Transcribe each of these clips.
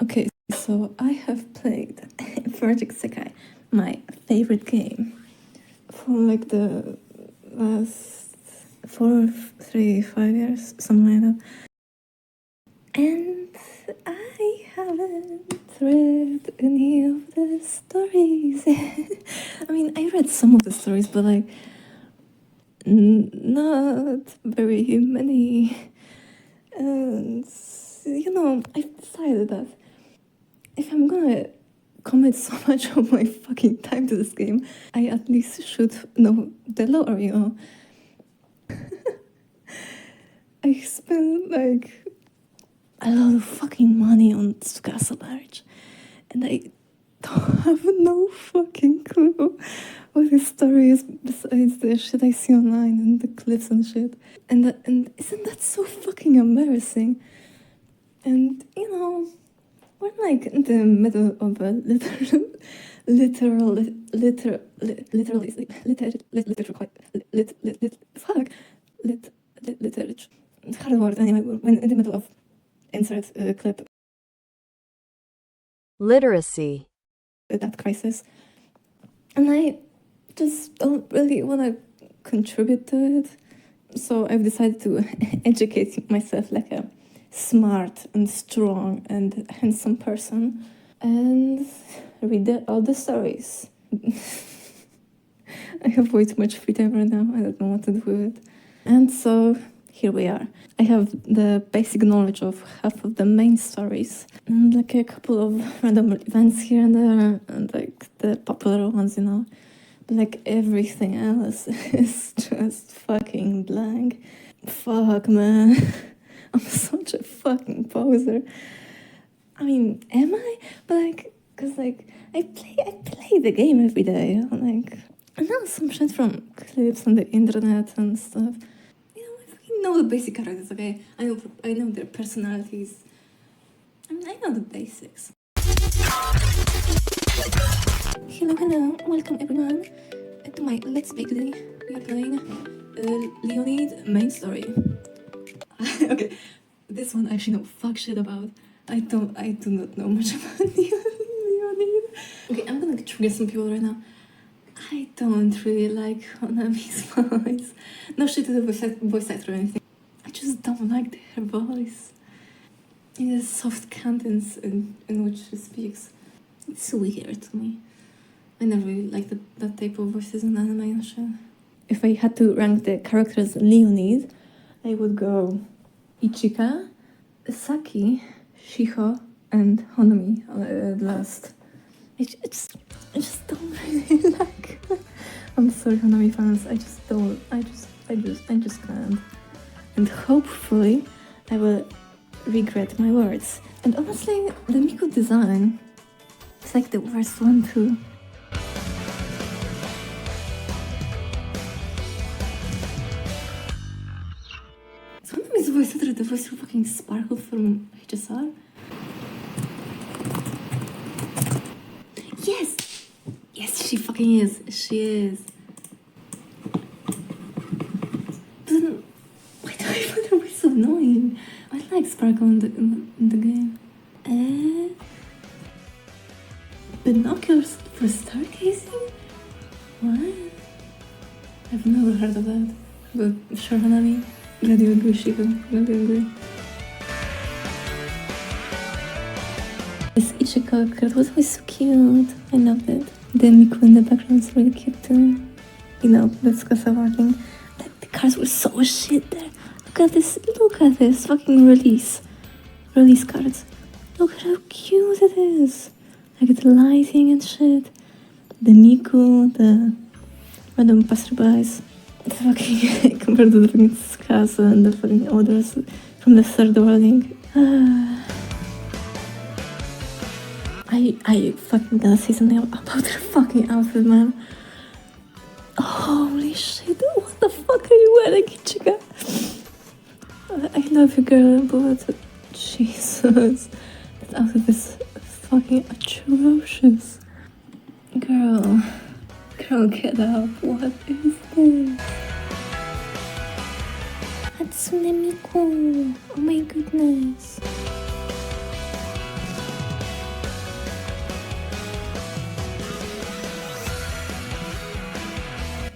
Okay, so I have played Project Sekai, my favorite game, for like the last 5 years, something like that. And I haven't read any of the stories. I mean, I read some of the stories, but like, not very many. And, I've decided that if I'm gonna commit so much of my fucking time to this game, I at least should know the lore, I spent like a lot of fucking money on Tsukasa marriage, and I don't have no fucking clue what his story is besides the shit I see online and the clips and shit. And isn't that so fucking embarrassing? And we're like in the middle of a literature. Hard word anyway. We're in the middle of insert clip. Literacy. That crisis, and I just don't really want to contribute to it. So I've decided to educate myself like a smart and strong and handsome person and read all the stories. I have way too much free time right now. I don't know what to do with it. And so here we are. I have the basic knowledge of half of the main stories and like a couple of random events here and there and like the popular ones, But like everything else is just fucking blank. Fuck, man. I'm such a fucking poser. I mean, am I? But like, cause like I play the game every day. I know some shit from clips on the internet and stuff. I fucking know the basic characters. Okay, I know their personalities. I mean, I know the basics. Hello, welcome everyone to my Let's Play today. We are playing Leonid main story. Okay, this one I actually know fuck shit about. I do not know much about Leonid. Okay, I'm gonna trigger some people right now. I don't really like Honami's voice. No shit to the voice actor or anything. I just don't like her voice. It is soft cadence in which she speaks. It's weird to me. I never really liked that type of voices in anime and shit. If I had to rank the characters Leonid, I would go Ichika, Saki, Shiho, and Honami last. I just don't really like. I'm sorry, Honami fans. I just don't. I just can't. And hopefully, I will regret my words. And honestly, the Miku design is like the worst one too. Honami's voice, the voice who fucking Sparkle from HSR. Yes, she fucking is. She is. But then, why do I find her voice so annoying? I like Sparkle in the game. Binoculars for stargazing? What? I've never heard of that. But sure, Hanami. Glad you agree, Shiva. Glad you agree. This Ichika card was always so cute. I loved it. The Miku in the background is really cute too. The Tsukasa working. The cards were so shit there. Look at this fucking release cards. Look at how cute it is. Like the lighting and shit. The Miku, the random passerbys. It's fucking compared to the fucking Tsukasa and the fucking others from the third worlding. I fucking gotta say something about her fucking outfit, man. Holy shit, what the fuck are you wearing, Ichika? I love you, girl, but Jesus, that outfit is fucking atrocious. Girl, get up. What is this? Hatsune Miku. Oh my goodness.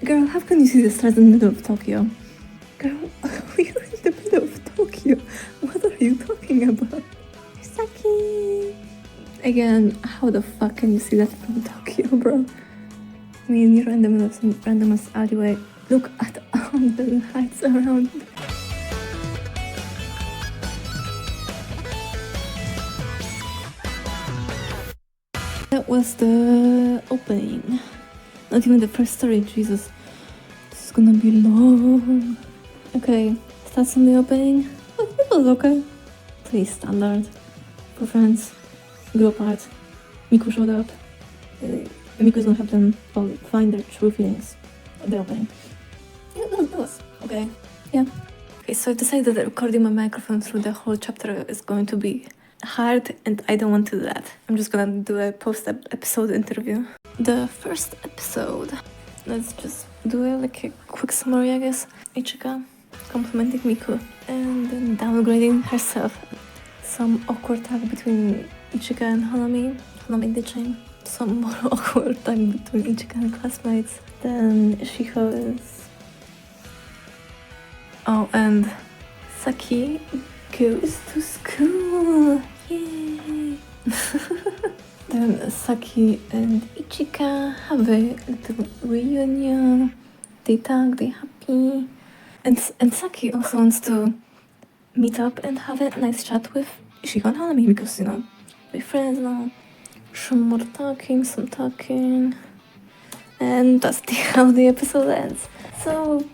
Girl, how can you see the stars in the middle of Tokyo? Girl, we are in the middle of Tokyo. What are you talking about? Saki! Again, how the fuck can you see that from Tokyo, bro? I mean, you're in the middle of some random alleyway. Look at all the lights around. That was the opening. Not even the first story, Jesus. This is gonna be long. Okay, starts on the opening. Oh, it was okay. Pretty standard. For friends, grew apart. Miku showed up. Miku's gonna have them all find their true feelings. The opening. Yeah, that was okay. Yeah. Okay, so I've decided that recording my microphone through the whole chapter is going to be hard, and I don't want to do that. I'm just gonna do a post-episode interview. The first episode. Let's just do like a quick summary, I guess. Ichika complimenting Miku and then downgrading herself. Some awkward talk between Ichika and Hanami ditching. Some more awkward time between Ichika and classmates. Then Shiho is... Oh, and Saki goes to school! Yay! Then Saki and Ichika have a little reunion. They talk, they happy. And Saki also wants to meet up and have a nice chat with Ishiko and Hanami because, you know, we're friends now. Some more talking, some talking. And that's how the episode ends. So,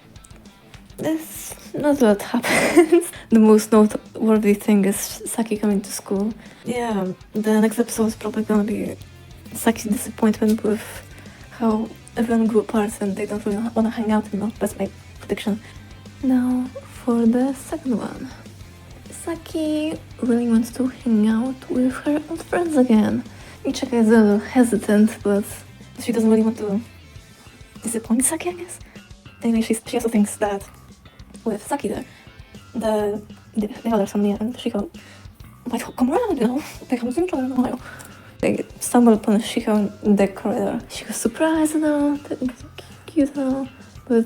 there's not a lot happens. The most noteworthy thing is Saki coming to school. Yeah, the next episode is probably gonna be Saki's disappointment with how everyone grew apart and they don't really wanna hang out anymore. That's my prediction. Now, for the second one. Saki really wants to hang out with her old friends again. Ichika is a little hesitant, but she doesn't really want to disappoint Saki, I guess. Anyway, she also thinks that with Saki there, the others, Hanami and Shiko, might come around, you know? They come to in a while. They stumble upon Shiko in the corridor. She was surprised and all, cute and all, but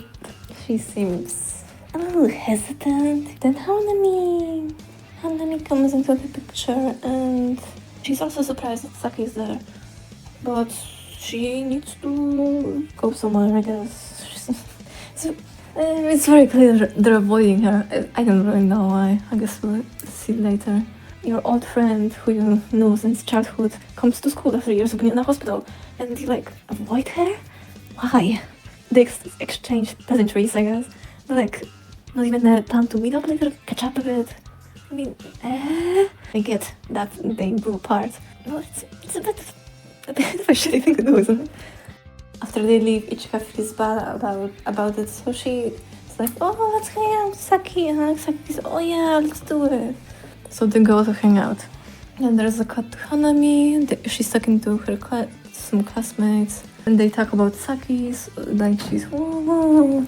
she seems a little hesitant. Then Hanami comes into the picture and she's also surprised that Saki is there. But she needs to go somewhere, I guess. So, it's very clear they're avoiding her. I don't really know why. I guess we'll see later. Your old friend who you know since childhood comes to school after years of being in the hospital and you like avoid her? Why? They exchange pleasantries, I guess. But like, not even the time to meet up later, catch up a bit. I mean, I get that they grew apart. Well, it's a bit of a shitty thing to do, isn't it? After they leave, Ichika feels bad about it, so she's like, oh, let's hang out with Saki, and Saki's, oh yeah, let's do it. So they go to hang out. And there's a cut to Hanami, she's talking to her some classmates, and they talk about Saki's, like she's, whoa.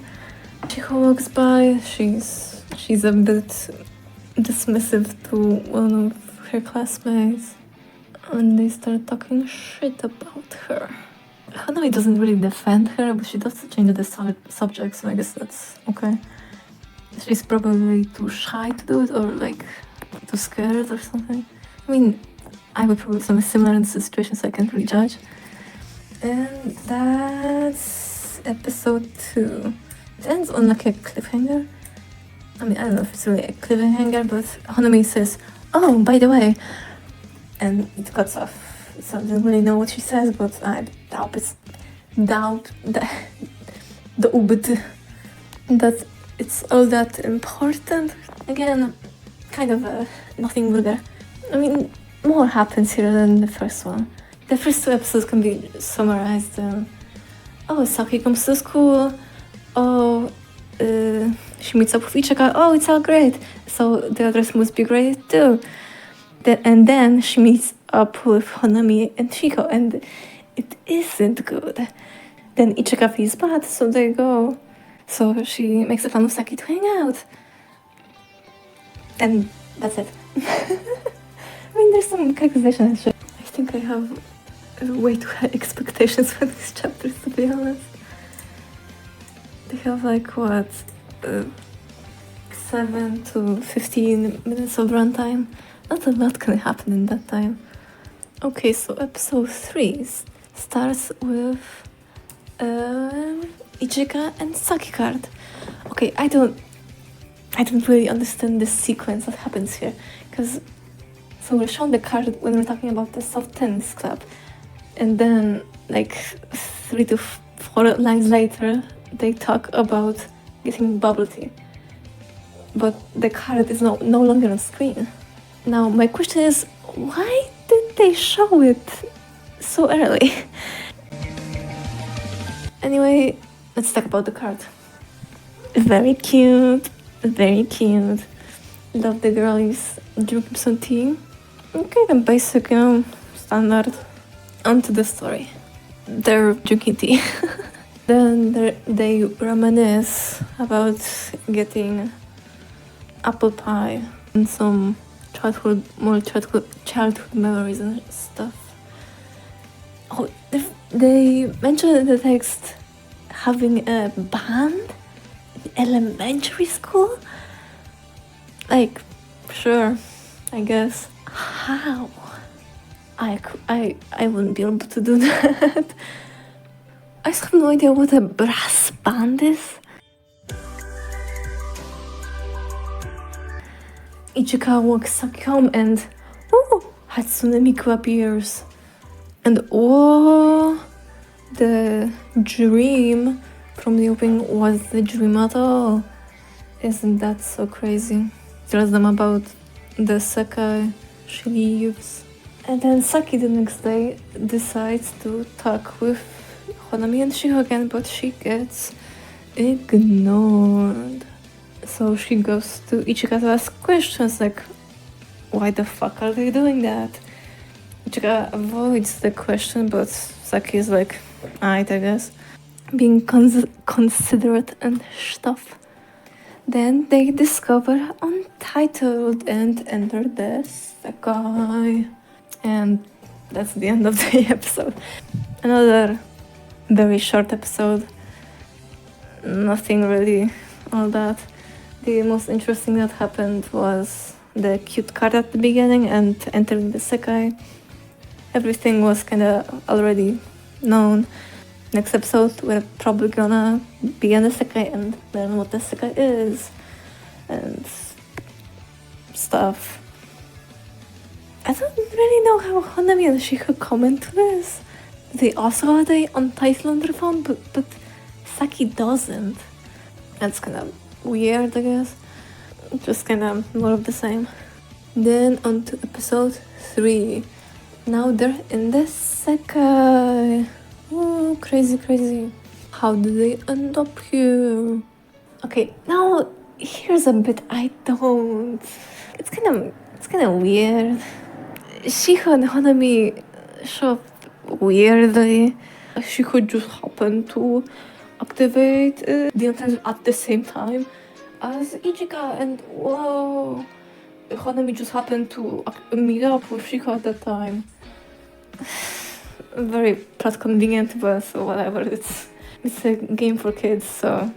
Chiho walks by, she's a bit dismissive to one of her classmates, and they start talking shit about her. Hanami doesn't really defend her, but she does change the subject, so I guess that's okay. She's probably too shy to do it, or like too scared or something. I mean, I would probably be something similar in this situation, so I can't really judge. And that's episode 2. It ends on like a cliffhanger. I mean, I don't know if it's really a cliffhanger, but Hanami says, oh, by the way, and it cuts off. So I don't really know what she says, but I doubt that it's all that important. Again, kind of nothing bigger. I mean, more happens here than the first one. The first 2 episodes can be summarized. Oh, Saki comes to school. Oh, she meets up with Ichika. Oh, it's all great. So the others must be great too. And then she meets up with Hanami and Shiko, and it isn't good. Then Ichika feels bad, so they go. So she makes a plan with Saki to hang out. And that's it. I mean, there's some characterization and shit. I think I have way too high expectations for these chapters, to be honest. They have like what, 7 to 15 minutes of runtime. Not a lot can happen in that time. Okay, so episode 3 starts with Ichika and Saki card. Okay, I don't really understand the sequence that happens here, because so we're shown the card when we're talking about the soft tennis club, and then like 3 to 4 lines later they talk about getting bubble tea, but the card is no longer on screen. Now my question is, why did they show it so early? Anyway, let's talk about the card. Very cute, very cute. Love the girl is drinking some tea. Okay, then basic, standard. On to the story. They're drinking tea. Then they reminisce about getting apple pie and some childhood memories and stuff. Oh, they mentioned in the text having a band in elementary school? Like, sure, I guess. How? I wouldn't be able to do that. I just have no idea what a brass band is. Ichika walks Saki home and Hatsune Miku appears. And the dream from the opening was the dream at all. Isn't that so crazy? Tells them about the Sekai, she leaves. And then Saki the next day decides to talk with Honami and Shiho again, but she gets ignored. So she goes to Ichika to ask questions like, why the fuck are they doing that? Ichika avoids the question, but Saki is like, alright, I guess. Being considerate and stuff. Then they discover Untitled and enter the Sekai. And that's the end of the episode. Another very short episode. Nothing really all that. The most interesting that happened was the cute card at the beginning and entering the Sekai. Everything was kinda already known. Next episode we're probably gonna be in the Sekai and learn what the Sekai is and stuff. I don't really know how Honami and Shiho comment to this. They also have the Untitled on their phone, but Saki doesn't. That's kinda weird, I guess. Just kinda more of the same. Then on to episode 3. Now they're in the Sekai. Oh, crazy. How did they end up here? Okay, now here's a bit I don't... It's kinda weird. Shiho and Honami show up weirdly. Shiho just happened to activate the antenna at the same time as Ichika, and Honami just happened to meet up with Shiho at that time. Very plot convenient, but whatever. It's a game for kids, so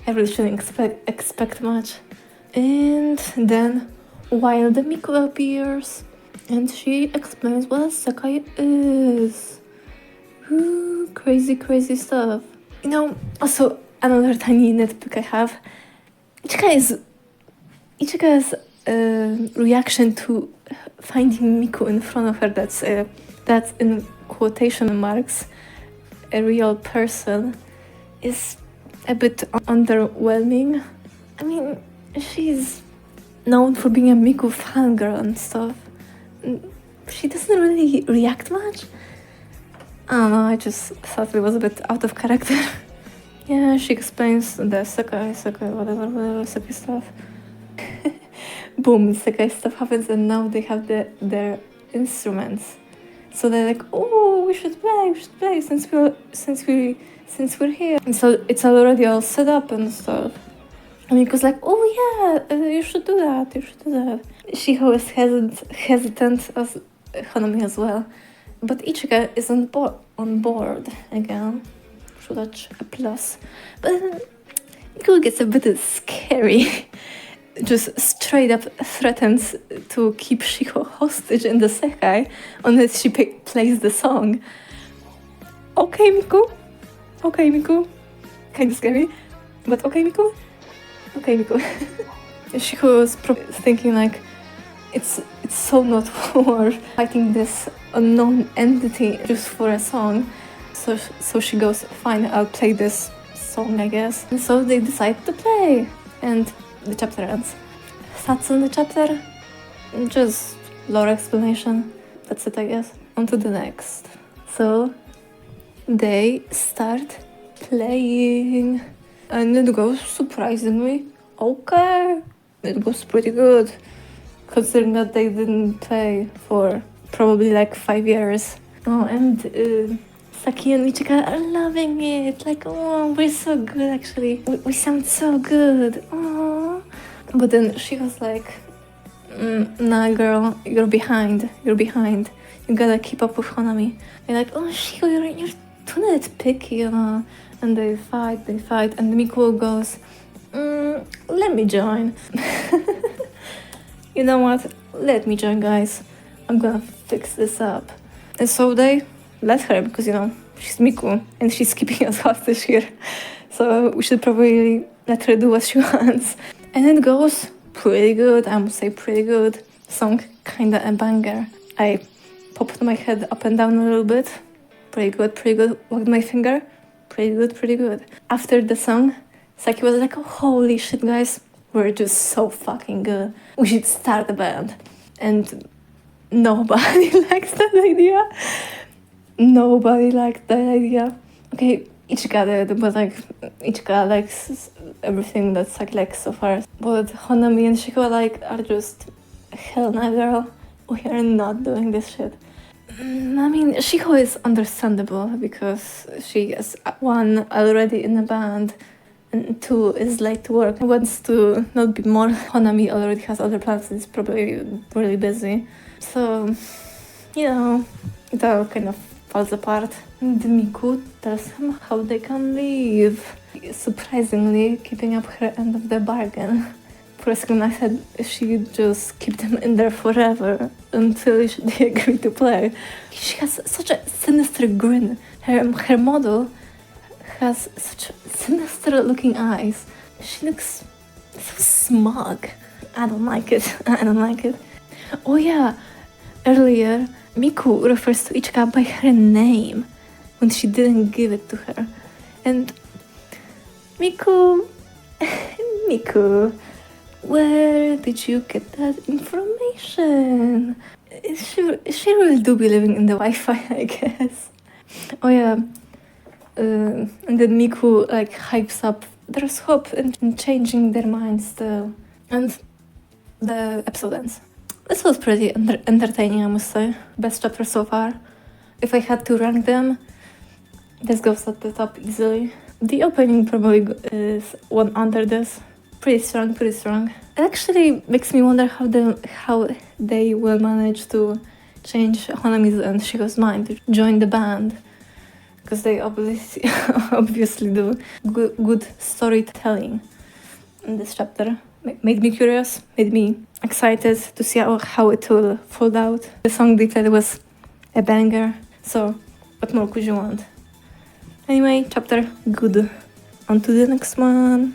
I really shouldn't expect much. And then while the Miku appears and she explains what a Sekai is. Ooh, crazy stuff. You know, also another tiny nitpick I have. Ichika's reaction to finding Miku in front of her, that's in quotation marks, a real person, is a bit underwhelming. I mean, she's known for being a Miku fangirl and stuff. She doesn't really react much. I don't know, I just thought it was a bit out of character. Yeah, she explains the Sekai, whatever, Sekai stuff. Boom, Sekai stuff happens and now they have their instruments. So they're like, oh, we should play since we're here. And so it's already all set up and stuff. And Miko's like, oh yeah, you should do that. Shiho is hesitant as Hanami as well. But Ichika is on board again. So that's a plus. But Miku gets a bit scary. Just straight up threatens to keep Shiko hostage in the Sekai unless she plays the song. Okay, Miku. Okay, Miku. Kinda scary, but okay, Miku. Okay, Miku. Shiko was thinking like, it's so not worth fighting this unknown entity just for a song. So she goes, fine, I'll play this song, I guess. And so they decide to play, and the chapter ends. Thoughts on the chapter? Just lore explanation. That's it, I guess. On to the next. So they start playing, and it goes surprisingly okay. It goes pretty good, considering that they didn't play for probably like 5 years. Oh, and Saki and Ichika are loving it. Like, oh, we're so good actually. We sound so good. Oh. But then she was like, nah girl, you're behind. You gotta keep up with Honami. And like, oh Shiko, you're too nitpicky. And they fight, and Miku goes, let me join. You know what? Let me join, guys. I'm gonna fix this up. And so they let her, because, you know, she's Miku and she's keeping us hostage here. So we should probably let her do what she wants. And it goes pretty good, I must say pretty good. Song kinda a banger. I popped my head up and down a little bit. Pretty good. Wagged my finger. Pretty good. After the song, Saki was like, oh, holy shit, guys. We're just so fucking good. We should start a band. And nobody likes that idea. Okay, Ichika did, but like, Ichika likes everything that Saki likes so far. But Honami and Shiko are just, hell no, girl. We are not doing this shit. I mean, Shiko is understandable because she is, one, already in a band, and two, is late to work, wants to not be more. Honami already has other plans and is probably really busy. So, you know, it all kind of falls apart. And Miku tells him how they can leave, surprisingly keeping up her end of the bargain. For a second I said she just keep them in there forever until they agree to play. She has such a sinister grin. Her model has such sinister looking eyes. She looks so smug. I don't like it. Oh yeah, earlier Miku refers to Ichika by her name when she didn't give it to her. And Miku, where did you get that information? She really do be living in the Wi-Fi, I guess. Oh yeah, and then Miku hypes up. There's hope in changing their minds still. And the episode ends. This was pretty entertaining, I must say. Best chapter so far. If I had to rank them, this goes at the top easily. The opening probably is one under this. Pretty strong. It actually makes me wonder how they will manage to change Honami's and Shiko's mind to join the band. Because they obviously do good storytelling in this chapter. Made me curious, made me excited to see how it will fold out. The song they played was a banger, so what more could you want? Anyway, chapter good. On to the next one.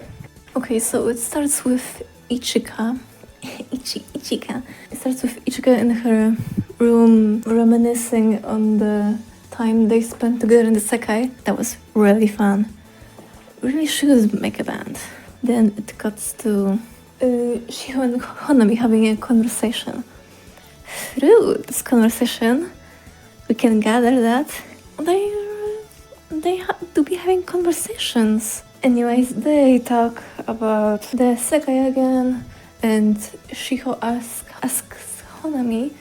Okay, so it starts with Ichika. Ichika. It starts with Ichika in her room reminiscing on the time they spent together in the Sekai. That was really fun. Really should make a band. Then it cuts to Shiko and Honami having a conversation. Through this conversation, we can gather that they do be having conversations. Anyways, they talk about the Sekai again, and Shiko asks Honami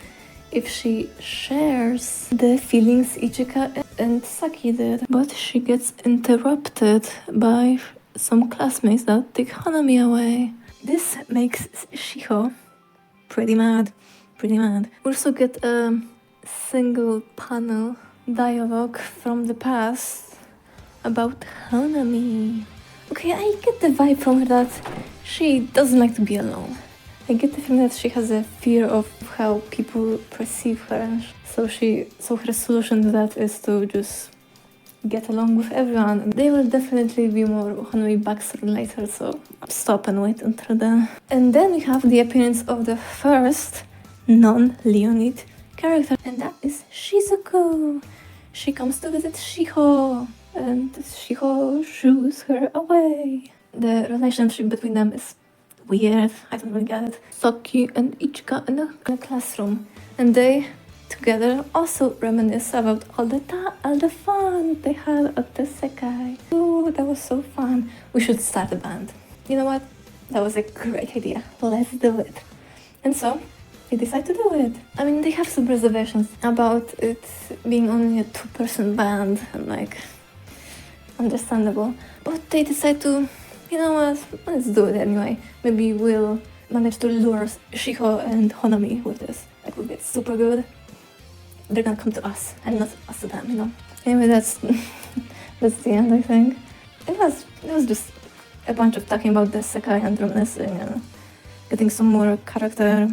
if she shares the feelings Ichika and Saki did, but she gets interrupted by some classmates that take Honami away. This makes Shiko pretty mad. We also get a single panel dialogue from the past about Honami. Okay, I get the vibe from her that she doesn't like to be alone. I get the feeling that she has a fear of how people perceive her. So her solution to that is to just get along with everyone. They will definitely be more Honui backstory later, so stop and wait until then. And then we have the appearance of the first non-Leonid character, and that is Shizuku. She comes to visit Shiho, and Shiho shoos her away. The relationship between them is weird, I don't really get it. Saki and Ichika in a classroom, and they together also reminisce about all the fun they had at the Sekai. Ooh, that was so fun. We should start a band. You know what? That was a great idea. Let's do it. And so they decide to do it. I mean, they have some reservations about it being only a 2-person band, and like, understandable. But they decide to, you know what, let's do it anyway. Maybe we'll manage to lure Shiho and Honami with this. Like, we'll get super good. They're gonna come to us, and not us to them, you know. Anyway, that's the end, I think. It was just a bunch of talking about the Sekai and reminiscing and getting some more character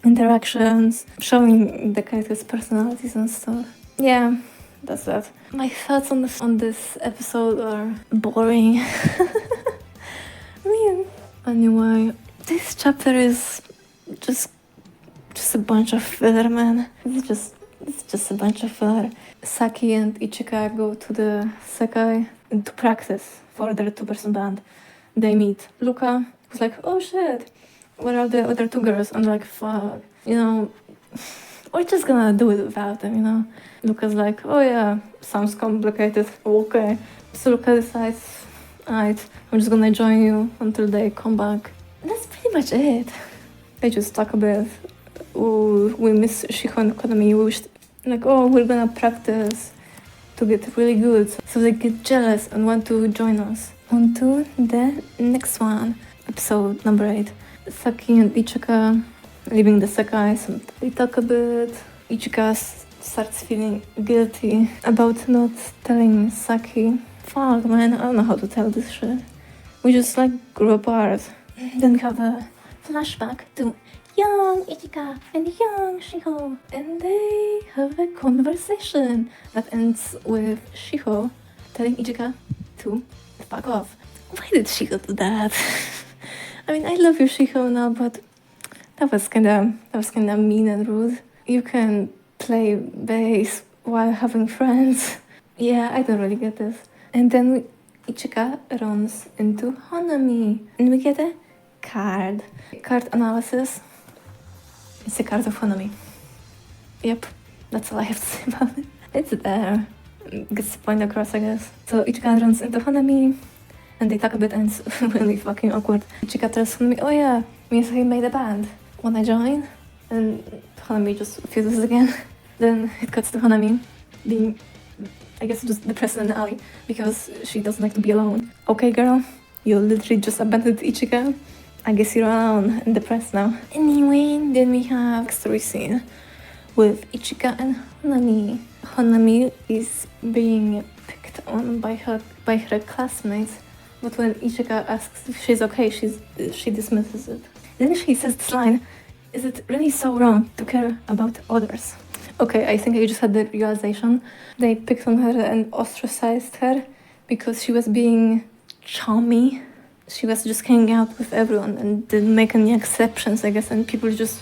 interactions, showing the characters' personalities and stuff. Yeah, that's that. My thoughts on this episode are boring. I mean, anyway, this chapter is just a bunch of filler, man. It's just a bunch of filler. Saki and Ichika go to the Sekai to practice for their 2-person band. They meet Luka, who's like, oh shit, where are the other 2 girls? I'm like, fuck, you know, we're just gonna do it without them, you know. Luka's like, oh yeah, sounds complicated, okay. So Luka decides, alright, I'm just gonna join you until they come back. And that's pretty much it. They just talk a bit. Oh, we miss Shiho and Konami. We wish, like, oh, we're gonna practice to get really good. So they get jealous and want to join us. On to the next one, episode number 8. Saki and Ichika leaving the Sekai, so they talk a bit. Ichika starts feeling guilty about not telling Saki. Fuck, man, I don't know how to tell this shit. We just, like, grew apart. Then we have a flashback to young Ichika and young Shiho, and they have a conversation that ends with Shiho telling Ichika to fuck off. Why did Shiho do that? I mean, I love you, Shiho, now, but that was kinda mean and rude. You can play bass while having friends. Yeah, I don't really get this. And then Ichika runs into Honami, and we get a card analysis. It's a card of Honami. Yep, that's all I have to say about it. It's there. Gets the point across, I guess. So Ichika runs into Honami, and they talk a bit, and it's really fucking awkward. Ichika tells Honami, oh yeah, me and Saki made a band. Wanna join? And Honami just refuses again. Then it cuts to Honami being, I guess, just depressed in the alley because she doesn't like to be alone. Okay, girl, you literally just abandoned Ichika. I guess you're alone and depressed now. Anyway, then we have a story scene with Ichika and Honami. Honami is being picked on by her classmates, but when Ichika asks if she's okay, she dismisses it. Then she says this line, is it really so wrong to care about others? Okay, I think I just had the realization. They picked on her and ostracized her because she was being chummy. She was just hanging out with everyone and didn't make any exceptions, I guess, and people just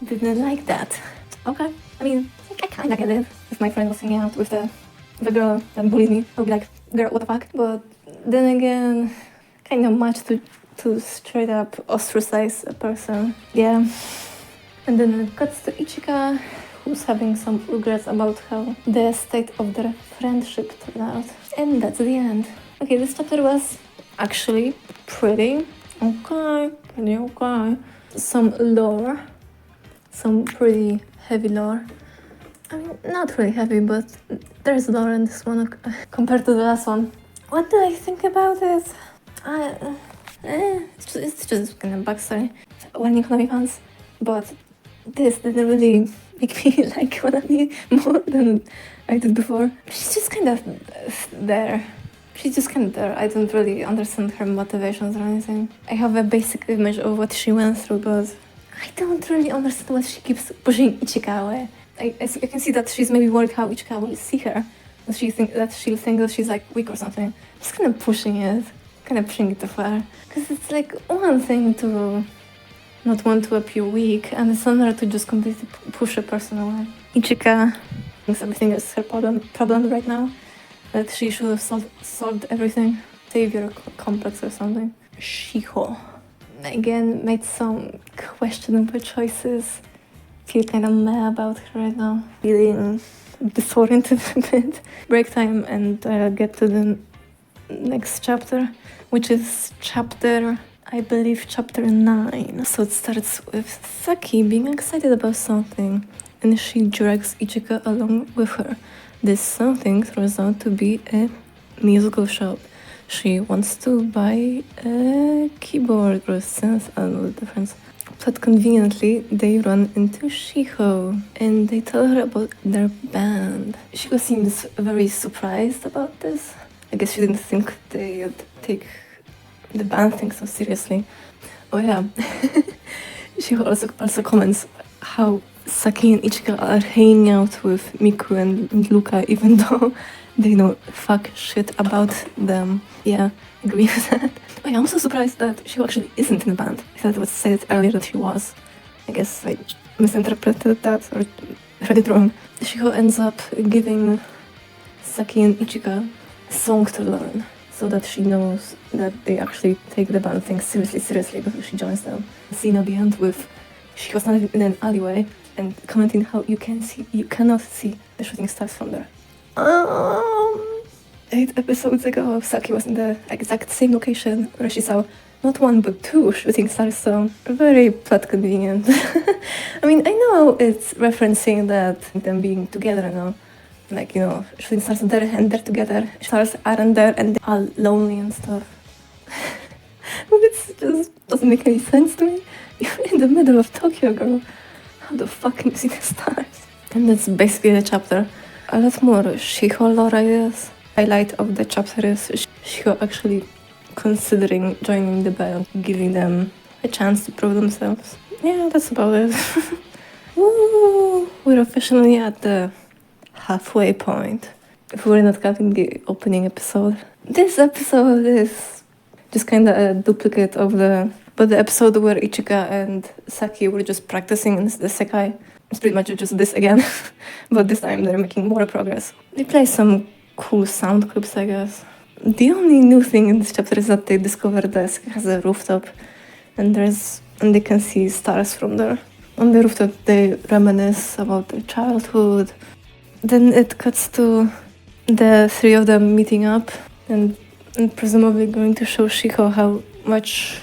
didn't like that. Okay, I mean, I kinda get it. If my friend was hanging out with the girl that bullied me, I would be like, girl, what the fuck? But then again, kind of much to straight up ostracize a person. Yeah. And then it cuts to Ichika, who's having some regrets about how the state of their friendship turned out. And that's the end. Okay, this chapter was actually pretty okay. Some lore, some pretty heavy lore. I mean, not really heavy, but there's lore in this one compared to the last one. What do I think about it? It's just kind of backstory. Warning Konami fans, but this didn't really make me like Konami more than I did before. She's just kind of there. she's just kind of there. I don't really understand her motivations or anything. I have a basic image of what she went through, but I don't really understand why she keeps pushing Ichika away. I can see that she's maybe worried how Ichika will see her, that she'll think that she's like weak or something. Just kind of pushing it too far. Because it's like one thing to not want to appear weak, and it's another to just completely push a person away. Ichika thinks everything is her problem right now, that she should have solved everything. Savior complex or something. Shiho, again, made some questionable choices. Feel kind of mad about her right now. Feeling disoriented a bit. Break time, and I'll get to the next chapter, which is I believe chapter 9. So it starts with Saki being excited about something, and she drags Ichika along with her. This something turns out to be a musical shop. She wants to buy a keyboard or a synth, I don't know the difference. But conveniently, they run into Shiho, and they tell her about their band. Shiho seems very surprised about this. I guess she didn't think they would take the band thing so seriously. Oh yeah, Shiho also comments how Saki and Ichika are hanging out with Miku and Luka, even though they know fuck shit about them. Yeah, agree with that. Oh yeah, I'm so surprised that Shiho actually isn't in the band. I thought it was said earlier that she was. I guess I misinterpreted that or read it wrong. Shiho ends up giving Saki and Ichika a song to learn, so that she knows that they actually take the band thing seriously before she joins them. Scene at the end with Shiho standing in an alleyway and commenting how you cannot see the shooting stars from there. 8 episodes ago, Saki was in the exact same location where she saw not 1 but 2 shooting stars, so very plot convenient. I mean, I know it's referencing that them being together now. Like, shooting stars are there and they're together. Stars aren't there and they are lonely and stuff. But it just doesn't make any sense to me. You're in the middle of Tokyo, girl. How the fuck can you see the stars? And that's basically the chapter. A lot more Shiho lore, I guess. Highlight of the chapter is Shiho actually considering joining the band, giving them a chance to prove themselves. Yeah, that's about it. Woo! We're officially at the halfway point, if we're not counting the opening episode. This episode is just kind of a duplicate of the episode where Ichika and Saki were just practicing in the Sekai. It's pretty much just this again, but this time they're making more progress. They play some cool sound clips, I guess. The only new thing in this chapter is that they discover the Sekai has a rooftop, and they can see stars from there. On the rooftop, they reminisce about their childhood. Then it cuts to the 3 of them meeting up and presumably going to show Shiho how much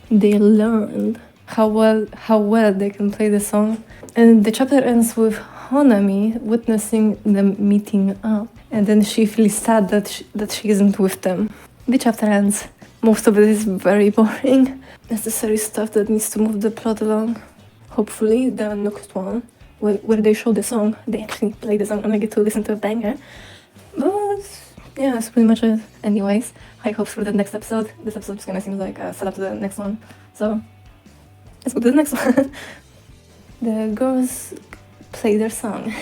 they learned, how well they can play the song. And the chapter ends with Honami witnessing them meeting up, and then she feels sad that she isn't with them. The chapter ends. Most of it is very boring, necessary stuff that needs to move the plot along. Hopefully the next one, where they show the song, they actually play the song and I get to listen to a banger. But yeah, that's pretty much it. Anyways, high hopes for the next episode. This episode just kind of seems like a setup to the next one. So let's go to the next one. The girls play their song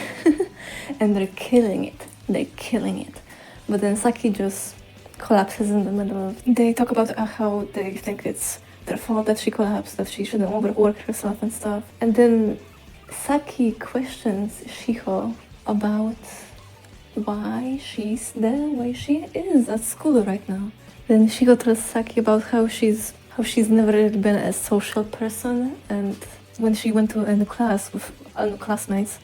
and they're killing it. But then Saki just collapses in the middle of... They talk about how they think it's their fault that she collapsed, that she shouldn't overwork herself and stuff. And then Saki questions Shiho about why she's the way she is at school right now. Then Shiho tells Saki about how she's never really been a social person, and when she went to a new class with new classmates,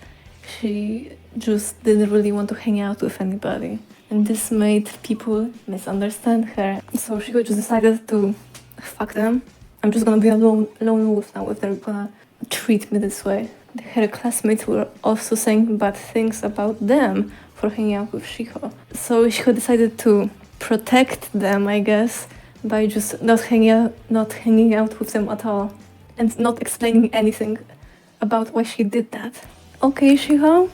she just didn't really want to hang out with anybody. And this made people misunderstand her. So Shiho just decided to fuck them. I'm just gonna be alone wolf now if they're gonna treat me this way. Her classmates were also saying bad things about them for hanging out with Shiho. So Shiho decided to protect them, I guess, by just not hanging out with them at all and not explaining anything about why she did that. Okay, Shiho?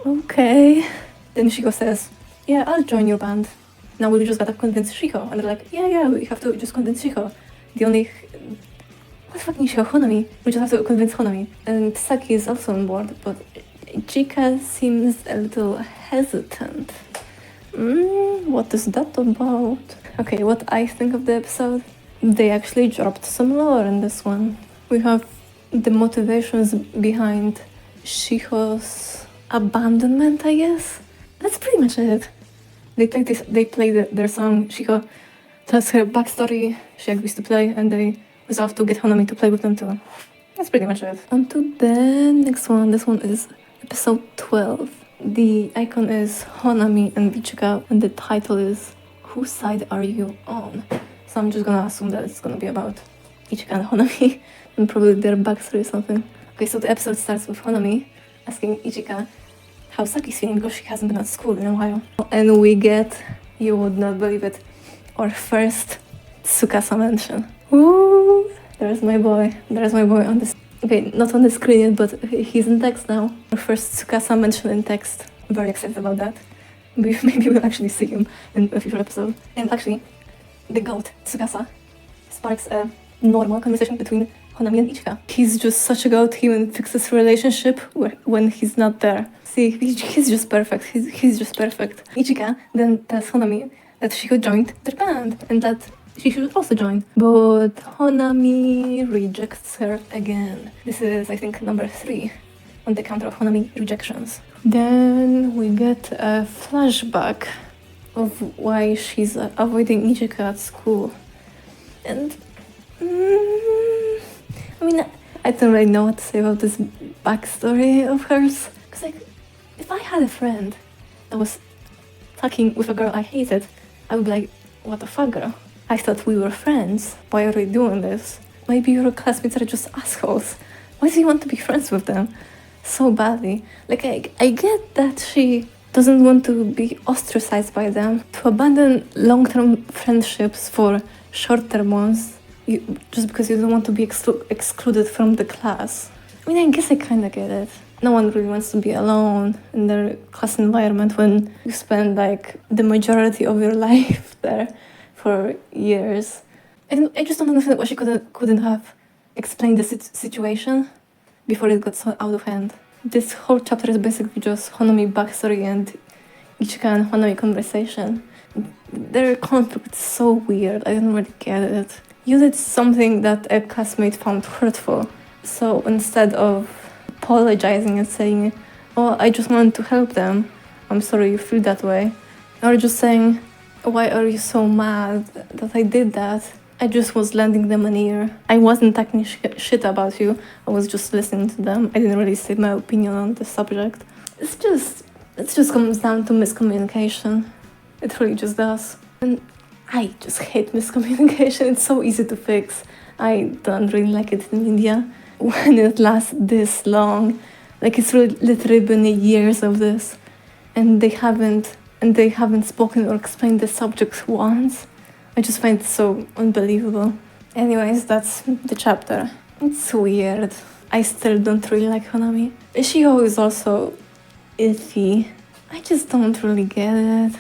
Okay. Then Shiho says, yeah, I'll join your band. now we just gotta convince Shiko. And they're like, yeah, we have to just convince Shiko. What fucking Shiko? Honami. We just have to convince Honami. And Saki is also on board, but Chika seems a little hesitant. What is that about? Okay, what I think of the episode? They actually dropped some lore in this one. We have the motivations behind Shiko's abandonment, I guess. That's pretty much it. They play their song. Shiko tells her backstory. She agrees to play, and they resolve to get Honami to play with them too. That's pretty much it. On to the next one. This one is episode 12. The icon is Honami and Ichika, and the title is Whose Side Are You On? So I'm just gonna assume that it's gonna be about Ichika and Honami, and probably their backstory or something. Okay, so the episode starts with Honami asking Ichika how Saki's feeling because she hasn't been at school in a while. And we get, you would not believe it, our first Tsukasa mention. Ooh, there's my boy on this. Okay, not on the screen yet, but he's in text now. Our first Tsukasa mention in text. I'm very excited about that. Maybe we'll actually see him in a future episode. And actually, the goat, Tsukasa, sparks a normal conversation between Honami and Ichika. He's just such a goat, he even fixes relationship when he's not there. See, he's just perfect, he's just perfect. Ichika then tells Honami that she could join their band and that she should also join. But Honami rejects her again. This is, I think, number 3 on the counter of Honami rejections. Then we get a flashback of why she's avoiding Ichika at school. And I mean, I don't really know what to say about this backstory of hers. Because, like, if I had a friend that was talking with a girl I hated, I would be like, what the fuck, girl? I thought we were friends. Why are we doing this? Maybe your classmates are just assholes. Why do you want to be friends with them so badly? Like, I get that she doesn't want to be ostracized by them. To abandon long-term friendships for short-term ones, just because you don't want to be excluded from the class. I mean, I guess I kind of get it. No one really wants to be alone in their class environment when you spend, like, the majority of your life there for years. I just don't understand why she couldn't have explained the situation before it got so out of hand. This whole chapter is basically just Honami backstory and Ichika and Honami conversation. Their conflict is so weird, I don't really get it. You did something that a classmate found hurtful, so instead of apologizing and saying, oh, I just wanted to help them, I'm sorry you feel that way, or just saying, why are you so mad that I did that? I just was lending them an ear. I wasn't talking shit about you. I was just listening to them. I didn't really say my opinion on the subject. It just comes down to miscommunication. It really just does. And I just hate miscommunication. It's so easy to fix. I don't really like it in India when it lasts this long. Like, it's really literally been years of this, and they haven't spoken or explained the subject once. I just find it so unbelievable. Anyways, that's the chapter. It's weird. I still don't really like Honami. Shio is also iffy. I just don't really get it.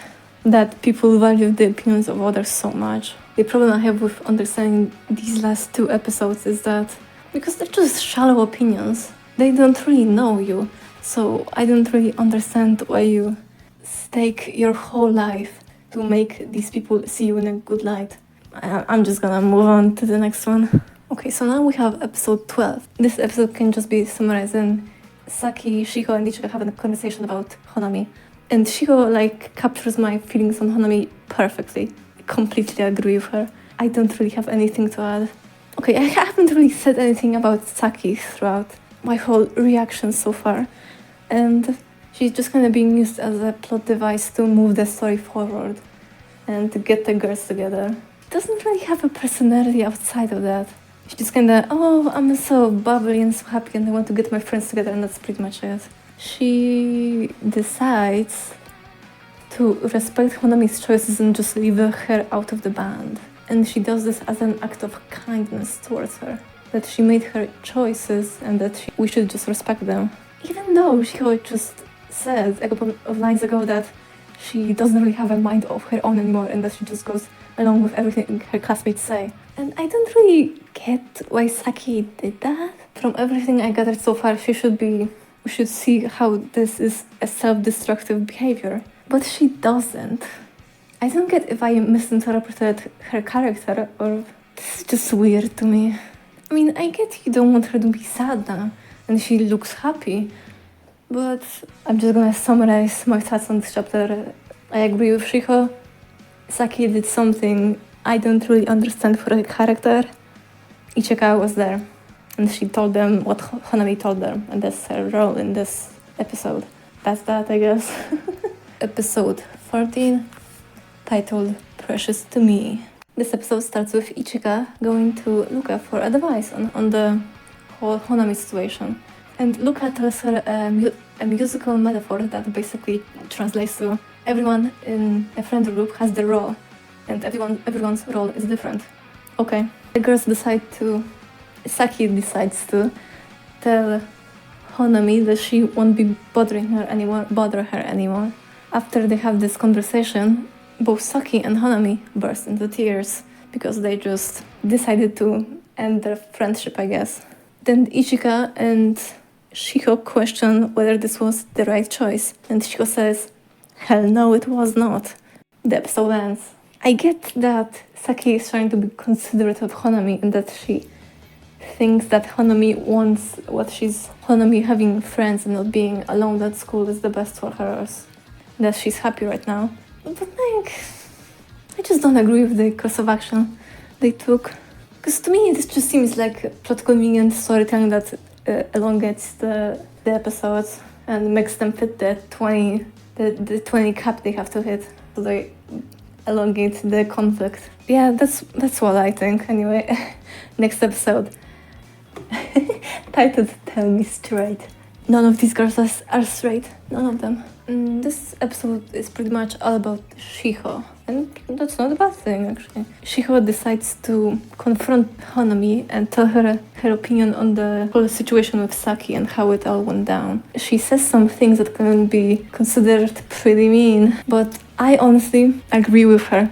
That people value the opinions of others so much. The problem I have with understanding these last 2 episodes is that because they're just shallow opinions, they don't really know you. So I don't really understand why you stake your whole life to make these people see you in a good light. I'm just gonna move on to the next one. Okay, so now we have episode 12. This episode can just be summarized in Saki, Shiko, and Ichika having a conversation about Honami. And Shiko, like, captures my feelings on Honami perfectly. I completely agree with her. I don't really have anything to add. Okay, I haven't really said anything about Saki throughout my whole reaction so far. And she's just kind of being used as a plot device to move the story forward and to get the girls together. She doesn't really have a personality outside of that. She's just kind of, oh, I'm so bubbly and so happy and I want to get my friends together, and that's pretty much it. She decides to respect Honami's choices and just leave her out of the band. And she does this as an act of kindness towards her. That she made her choices and that we should just respect them. Even though she just said a couple of lines ago that she doesn't really have a mind of her own anymore, and that she just goes along with everything her classmates say. And I don't really get why Saki did that. From everything I gathered so far, we should see how this is a self-destructive behavior. But she doesn't. I don't get if I misinterpreted her character or this is just weird to me. I mean, I get you don't want her to be sad now, and she looks happy. But I'm just gonna summarize my thoughts on this chapter. I agree with Shiho. Saki did something I don't really understand for her character. Ichika was there, and she told them what Hanami told them, and that's her role in this episode. That's that, I guess. Episode 14, titled Precious to Me. This episode starts with Ichika going to Luka for advice on the whole Hanami situation. And Luka tells her a musical metaphor that basically translates to everyone in a friend group has their role, and everyone's role is different. Okay. The girls Saki decides to tell Hanami that she won't be bother her anymore. After they have this conversation, both Saki and Hanami burst into tears because they just decided to end their friendship, I guess. Then Ichika and Shiho question whether this was the right choice, and Shiho says, "Hell no, it was not." The episode ends. I get that Saki is trying to be considerate of Hanami and that she thinks that Hanami wants Hanami having friends and not being alone at school is the best for her, that she's happy right now. But I just don't agree with the course of action they took. Because to me, this just seems like plot convenient storytelling that elongates the episodes and makes them fit the 20 cap they have to hit. So they elongate the conflict. Yeah, that's what I think. Anyway, next episode. Titled Tell Me Straight. None of these girls are straight. None of them. This episode is pretty much all about Shiho, and that's not a bad thing, actually. Shiho decides to confront Hanami and tell her opinion on the whole situation with Saki and how it all went down. She says some things that can be considered pretty mean, but I honestly agree with her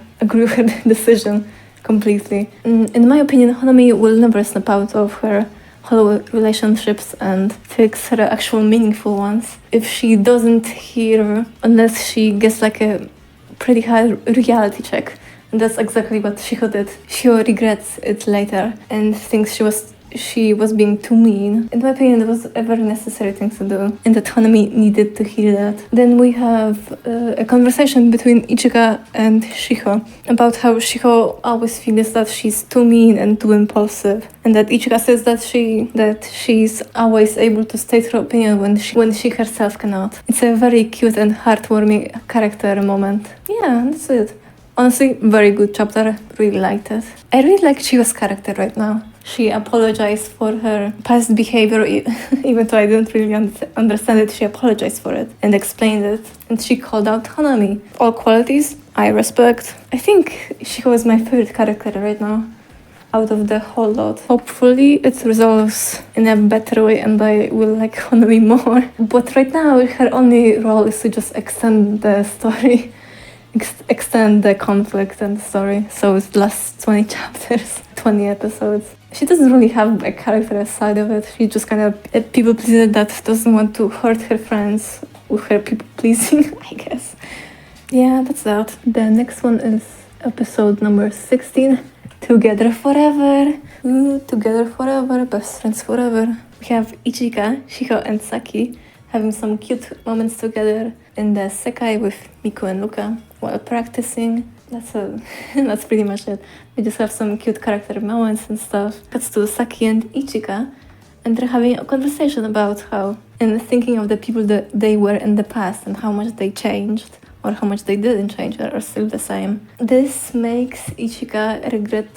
decision completely. In my opinion, Hanami will never snap out of her hollow relationships and fix her actual meaningful ones if she doesn't hear, unless she gets like a pretty hard reality check. And that's exactly what Shiho did. Shiho regrets it later and thinks she was being too mean. In my opinion, it was a very necessary thing to do, and that Hanami needed to hear that. Then we have a conversation between Ichika and Shiho about how Shiho always feels that she's too mean and too impulsive, and that Ichika says that she's always able to state her opinion when she herself cannot. It's a very cute and heartwarming character moment. Yeah, that's it. Honestly, very good chapter. Really liked it. I really like Chiyo's character right now. She apologized for her past behavior, even though I didn't really understand it. She apologized for it and explained it. And she called out Hanami. All qualities I respect. I think Chiyo is my favorite character right now out of the whole lot. Hopefully it resolves in a better way and I will like Hanami more. But right now her only role is to just extend the story. Extend the conflict and the story. So it's the last 20 chapters, 20 episodes. She doesn't really have a character side of it. She's just kind of a people pleaser that doesn't want to hurt her friends with her people pleasing, I guess. Yeah, that's that. The next one is episode number 16. Together forever. Ooh, together forever, best friends forever. We have Ichika, Shiho and Saki having some cute moments together in the Sekai with Miku and Luka while practicing. That's pretty much it. We just have some cute character moments and stuff. Cuts to Saki and Ichika, and they're having a conversation about how, and thinking of the people that they were in the past and how much they changed or how much they didn't change or are still the same. This makes Ichika regret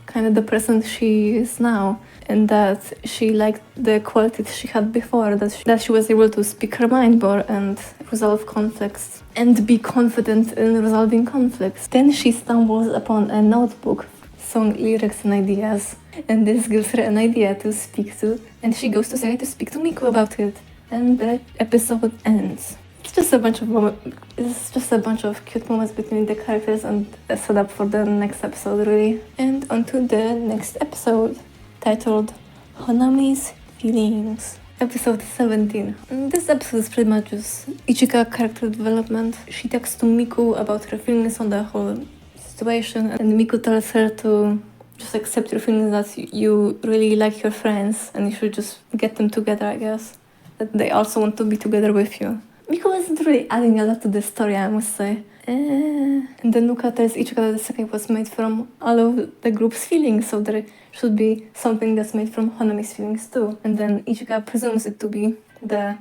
kind of the person she is now, and that she liked the qualities she had before, that she was able to speak her mind more and resolve conflicts and be confident in resolving conflicts. Then she stumbles upon a notebook, song lyrics and ideas, and this gives her an idea to speak to, and she goes to say to speak to Miku about it, and the episode ends. It's just a bunch of cute moments between the characters and a setup for the next episode, really. And onto the next episode, titled Honami's Feelings. Episode 17. This episode is pretty much just Ichika character development. She talks to Miku about her feelings on the whole situation, and Miku tells her to just accept your feelings, that you really like your friends and you should just get them together, I guess. That they also want to be together with you. Miku isn't really adding a lot to the story, I must say. And then Nuka tells Ichika that the Sekai was made from all of the group's feelings, so there should be something that's made from Honami's feelings too. And then Ichika presumes it to be the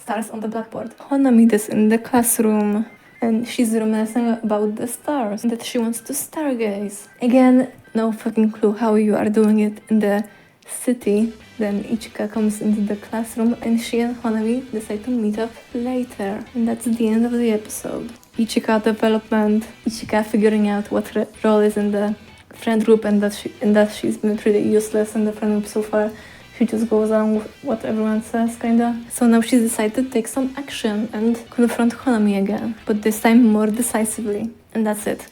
stars on the blackboard. Honami is in the classroom and she's reminiscing about the stars and that she wants to stargaze. Again, no fucking clue how you are doing it in the city. Then Ichika comes into the classroom and she and Honami decide to meet up later. And that's the end of the episode. Ichika development, Ichika figuring out what her role is in the friend group, and that she's been pretty useless in the friend group so far. She just goes along with what everyone says, kinda. So now she's decided to take some action and confront Honami again, but this time more decisively. And that's it.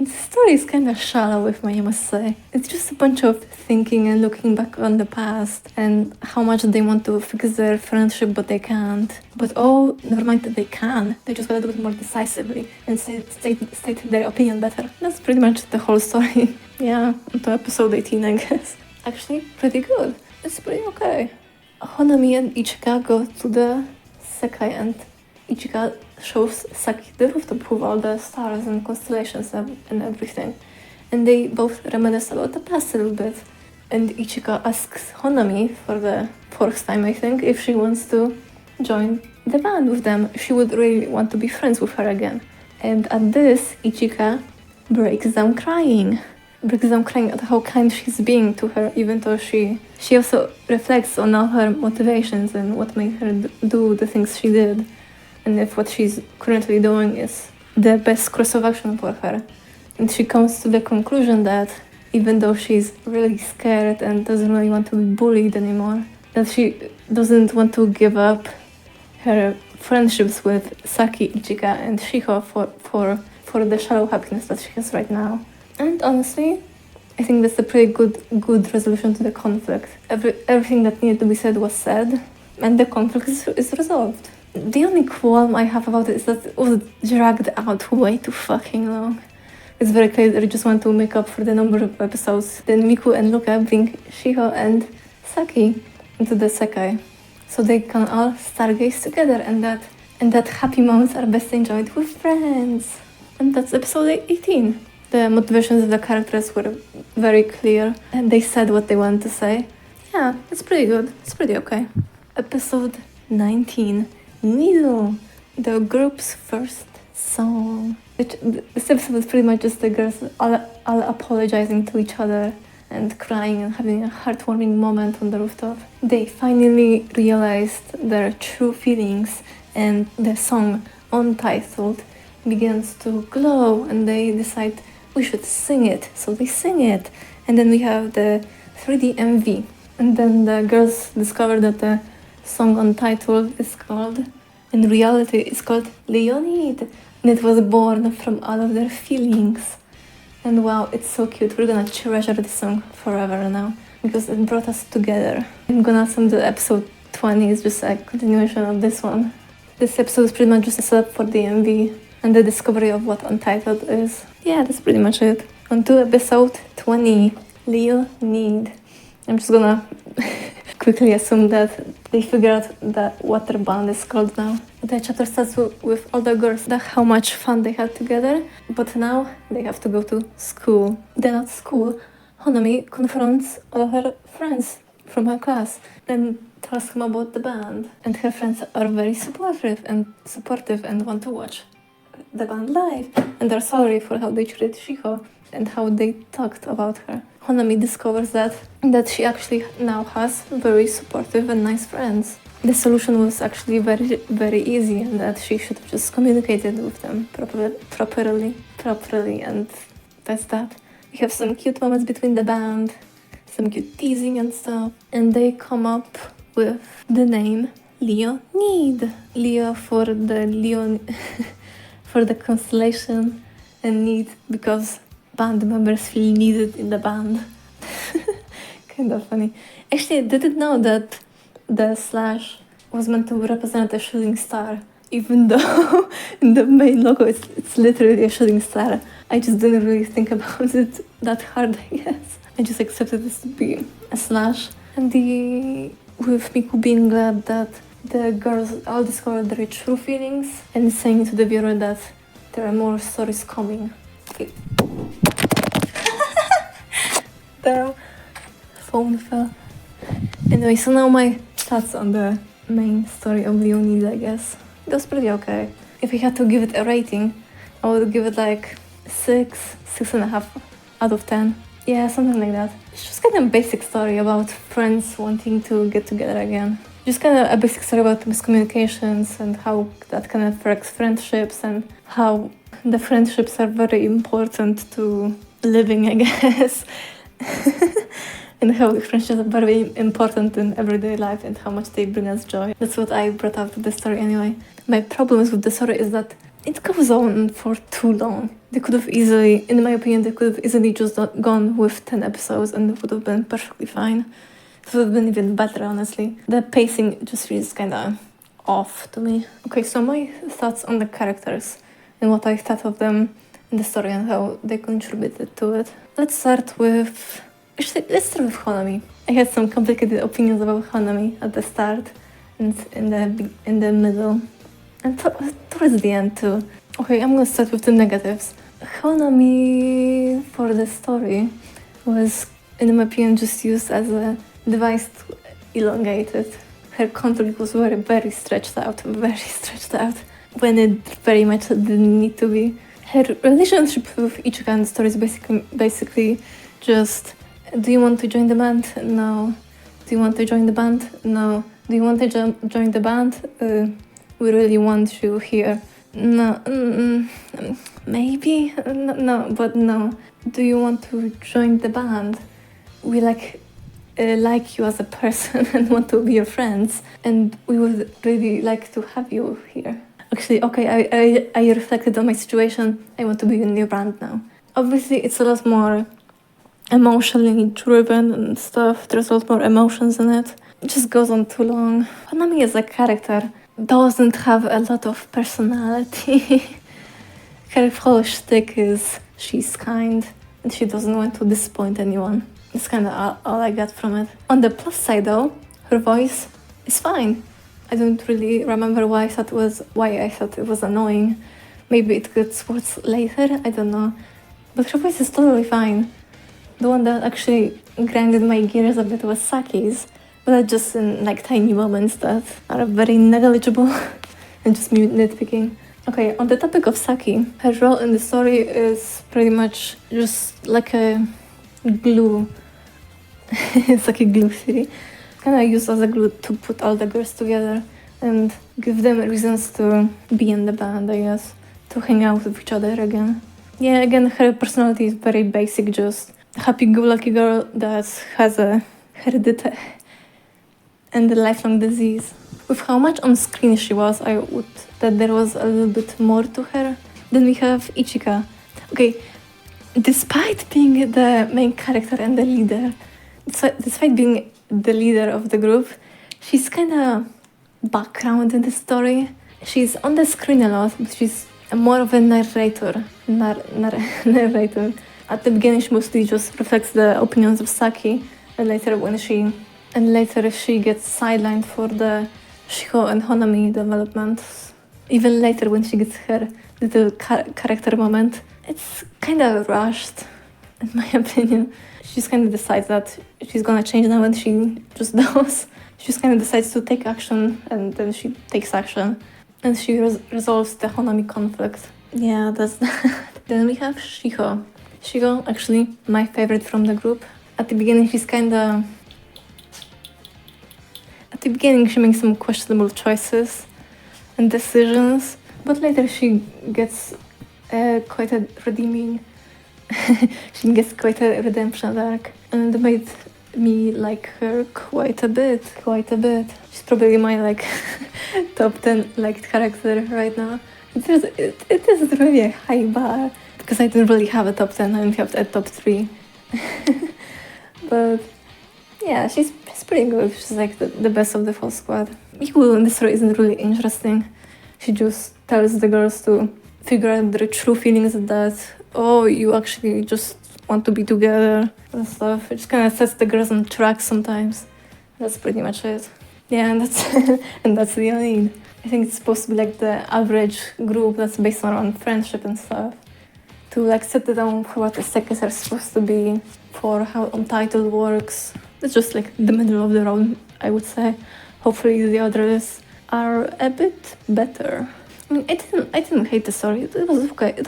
The story is kind of shallow with me, I must say. It's just a bunch of thinking and looking back on the past and how much they want to fix their friendship, but they can't. But oh, never mind that they can. They just gotta do it more decisively and state their opinion better. That's pretty much the whole story. Yeah, to episode 18, I guess. Actually, pretty good. It's pretty okay. Honami and Ichika go to the Sekai and Ichika shows Saki the rooftop with all the stars and constellations and everything. And they both reminisce about the past a little bit. And Ichika asks Honami for the fourth time, I think, if she wants to join the band with them. She would really want to be friends with her again. And at this, Ichika breaks down crying at how kind she's being to her, even though she also reflects on all her motivations and what made her do the things she did. And if what she's currently doing is the best course of action for her. And she comes to the conclusion that even though she's really scared and doesn't really want to be bullied anymore, that she doesn't want to give up her friendships with Saki, Ichika and Shiho for the shallow happiness that she has right now. And honestly, I think that's a pretty good resolution to the conflict. Everything that needed to be said was said, and the conflict is resolved. The only qualm I have about it is that it was dragged out way too fucking long. It's very clear that they just want to make up for the number of episodes. Then Miku and Luka bring Shiho and Saki into the Sekai, so they can all stargaze together, and that happy moments are best enjoyed with friends. And that's episode 18. The motivations of the characters were very clear, and they said what they wanted to say. Yeah, it's pretty good. It's pretty okay. Episode 19. Nido, the group's first song. This episode is pretty much just the girls all apologizing to each other and crying and having a heartwarming moment on the rooftop. They finally realized their true feelings, and the song, Untitled, begins to glow, and they decide we should sing it. So they sing it, and then we have the 3D MV. And then the girls discover that the song Untitled is called, in reality, it's called Leonid, and it was born from all of their feelings. And wow, it's so cute. We're gonna treasure this song forever now, because it brought us together. I'm gonna assume that episode 20 is just a continuation of this one. This episode is pretty much just a setup for the MV and the discovery of what Untitled is. Yeah, that's pretty much it. On to episode 20, Leonid. I'm just gonna quickly assume that they figure out that what their band is called now. The chapter starts with all the girls, how much fun they had together, but now they have to go to school. Then at school, Honami confronts all her friends from her class and tells them about the band. And her friends are very supportive and want to watch the band live. And they're sorry for how they treated Shiho and how they talked about her. Honami discovers that she actually now has very supportive and nice friends. The solution was actually very, very easy, and that she should have just communicated with them properly, and that's that. We have some cute moments between the band, some cute teasing and stuff, and they come up with the name Leonid. Leo for the Leon for the constellation, and need because band members feel needed in the band. Kind of funny. Actually, I didn't know that the slash was meant to represent a shooting star, even though in the main logo it's literally a shooting star. I just didn't really think about it that hard, I guess. I just accepted this to be a slash. And with Miku being glad that the girls all discovered their true feelings and saying to the viewer that there are more stories coming. Okay. The phone fell. Anyway, so now my thoughts on the main story of Leonid, I guess. It was pretty okay. If I had to give it a rating, I would give it like 6.5 out of 10. Yeah, something like that. It's just kind of a basic story about friends wanting to get together again. Just kind of a basic story about miscommunications and how that kind of affects friendships and how the friendships are very important to living, I guess. And how friendships are very important in everyday life and how much they bring us joy. That's what I brought out of the story anyway. My problems with the story is that it goes on for too long. They could have easily, in my opinion, they could have easily just gone with 10 episodes and it would have been perfectly fine. It would have been even better, honestly. The pacing just feels kind of off to me. Okay, so my thoughts on the characters and what I thought of them in the story and how they contributed to it. Let's start with Hanami. I had some complicated opinions about Hanami at the start and in the middle. And towards the end too. Okay, I'm gonna start with the negatives. Hanami for the story was, in my opinion, just used as a device to elongate it. Her conflict was very, very stretched out, when it very much didn't need to be. Her relationship with Ichika in the story is basically just, do you want to join the band? No. Do you want to join the band? No. Do you want to join the band? We really want you here. No, maybe? No, but no. Do you want to join the band? We like you as a person and want to be your friends, and we would really like to have you here. Actually, okay, I reflected on my situation. I want to be in your band now. Obviously, it's a lot more emotionally driven and stuff. There's a lot more emotions in it. It just goes on too long. Hanami as a character doesn't have a lot of personality. Her whole shtick is she's kind and she doesn't want to disappoint anyone. It's kind of all I got from it. On the plus side though, her voice is fine. I don't really remember why I thought it was annoying. Maybe it gets worse later, I don't know. But her voice is totally fine. The one that actually grinded my gears a bit was Saki's, but just in like tiny moments that are very negligible and just me nitpicking. Okay, on the topic of Saki, her role in the story is pretty much just like a glue. It's like a glue city. Kind of used as a glue to put all the girls together and give them reasons to be in the band, I guess. To hang out with each other again. Yeah, again, her personality is very basic, just happy-go-lucky girl that has a hereditary and a lifelong disease. With how much on screen she was, I would that there was a little bit more to her. Then we have Ichika. Okay, despite being the main character and the leader, despite being the leader of the group, she's kind of background in the story. She's on the screen a lot, but she's more of a narrator. Narrator. At the beginning, she mostly just reflects the opinions of Saki, and later she gets sidelined for the Shiho and Hanami development. Even later, when she gets her little character moment, it's kind of rushed, in my opinion. She just kind of decides that she's gonna change now, and she just does. She just kind of decides to take action, and then she takes action, and she resolves the Hanami conflict. Yeah, that's that. Then we have Shiho. Shiho, actually, my favorite from the group. At the beginning, she makes some questionable choices and decisions, but later she gets quite a redeeming. She gets quite a redemption arc, and me like her quite a bit. She's probably my like top 10 liked character right now. It is really a high bar because I didn't really have a top 10, I only have a top 3. But yeah, she's pretty good. She's like the best of the whole squad. Miku in this story isn't really interesting. She just tells the girls to figure out their true feelings that, oh, you actually just want to be together and stuff. It just kind of sets the girls on track sometimes. That's pretty much it. Yeah, and that's and that's the only. I think it's supposed to be like the average group that's based around friendship and stuff. To like set it down for what the seconds are supposed to be, for how Untitled works. It's just like the middle of the road, I would say. Hopefully the others are a bit better. I mean, I didn't hate the story. It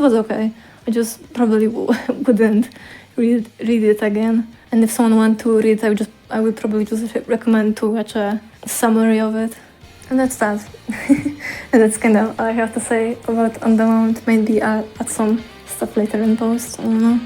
was okay. I just probably wouldn't read it again. And if someone wants to read it, I would probably just recommend to watch a summary of it. And that's that. And that's kind of all I have to say about On the Mount. Maybe I'll add some stuff later in post. I don't know.